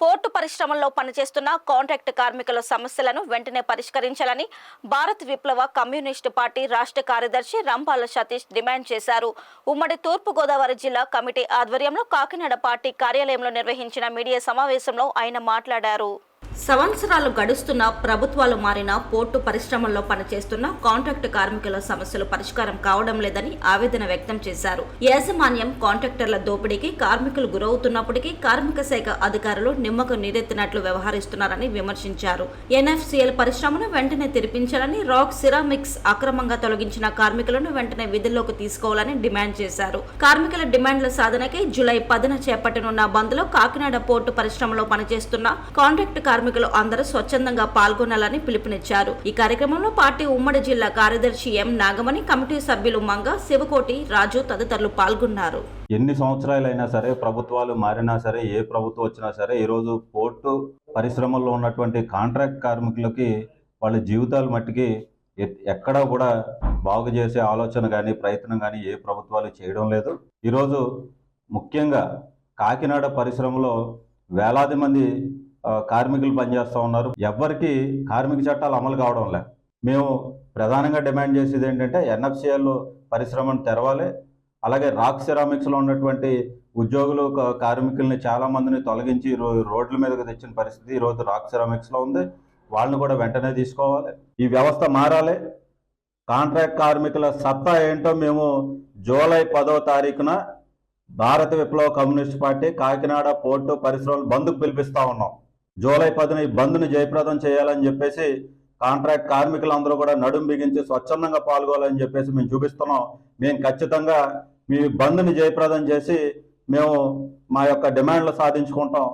Port పరిశ్రమల్లో పనిచేస్తున్న contract కార్మికుల సమస్యలను వెంటనే పరిష్కరించాలని భారత్ విప్లవ కమ్యూనిస్టు పార్టీ రాష్ట్ర కార్యదర్శి రంపాల సతీష్ డిమాండ్ చేశారు. ఉమ్మడి తూర్పుగోదావరి జిల్లా కమిటీ ఆధ్వర్యంలో కాకినాడ పార్టీ కార్యాలయంలో నిర్వహించిన మీడియా సమావేశంలో ఆయన మాట్లాడారు. సంవత్సరాలు గడుస్తున్న ప్రభుత్వాలు మారిన పోర్టు పరిశ్రమల్లో పనిచేస్తున్న కాంట్రాక్ట్ కార్మికుల సమస్యలు పరిష్కారం కావడం లేదని ఆవేదన వ్యక్తం చేశారు. యాజమాన్యం కాంట్రాక్టర్ల దోపిడీకి కార్మికులు గురవుతున్నప్పటికీ కార్మిక శాఖ అధికారులు నిమ్మకు నీరెత్తినట్లు వ్యవహరిస్తున్నారని విమర్శించారు. ఎన్ఎఫ్సిఎల్ పరిశ్రమను వెంటనే తెరిపించాలని, రాక్ సిరామిక్స్ అక్రమంగా తొలగించిన కార్మికులను వెంటనే విధుల్లోకి తీసుకోవాలని డిమాండ్ చేశారు. కార్మికుల డిమాండ్ల సాధనకై జూలై 10న చేపట్టనున్న బంద్లో కాకినాడ పోర్టు పరిశ్రమలో పనిచేస్తున్న కాంట్రాక్ట్ కార్మికులు అందరూ స్వచ్ఛందంగా పాల్గొనాలని పిలుపునిచ్చారు. ఈ కార్యక్రమంలో పార్టీ ఉమ్మడి జిల్లా కార్యదర్శి ఎం నాగమణి, కమిటీ సభ్యులు మంగ, శివకోటి, రాజు తదితరులు పాల్గొన్నారు. ఎన్ని సంవత్సరాలైనా సరే, ప్రభుత్వాలు మారినా సరే, ఏ ప్రభుత్వం వచ్చినా సరే, ఈరోజు పోర్టు పరిశ్రమల్లో ఉన్నటువంటి కాంట్రాక్ట్ కార్మికులకి వాళ్ళ జీవితాలు మట్టికి ఎక్కడా కూడా బాగు చేసే ఆలోచన కానీ ప్రయత్నం కానీ ఏ ప్రభుత్వాలు చేయడం లేదు. ఈరోజు ముఖ్యంగా కాకినాడ పరిశ్రమలో వేలాది మంది కార్మికులు పనిచేస్తూ ఉన్నారు. ఎవ్వరికి కార్మిక చట్టాలు అమలు కావడం లేదు. మేము ప్రధానంగా డిమాండ్ చేసేది ఏంటంటే ఎన్ఎఫ్సిఎల్ పరిశ్రమను తెరవాలి. అలాగే రాక్ సిరామిక్స్లో ఉన్నటువంటి ఉద్యోగులు కార్మికుల్ని చాలా మందిని తొలగించి రోడ్ల మీదకి తెచ్చిన పరిస్థితి ఈరోజు రాక్ సిరామిక్స్లో ఉంది. వాళ్ళని కూడా వెంటనే తీసుకోవాలి. ఈ వ్యవస్థ మారాలి. కాంట్రాక్ట్ కార్మికుల సత్తా ఏంటో మేము జూలై 10వ తారీఖున భారత విప్లవ కమ్యూనిస్ట్ పార్టీ కాకినాడ పోర్టు పరిశ్రమలు బంద్కు పిలిపిస్తా ఉన్నాం. జూలై 10న ఈ బంద్ను జయప్రదం చేయాలని చెప్పేసి కాంట్రాక్ట్ కార్మికులందరూ కూడా నడుం బిగించి స్వచ్ఛందంగా పాల్గొనాలని చెప్పేసి మేము చూపిస్తున్నాం. మేము ఖచ్చితంగా మీ బంద్ని జయప్రదం చేసి మేము మా యొక్క డిమాండ్లు సాధించుకుంటాం.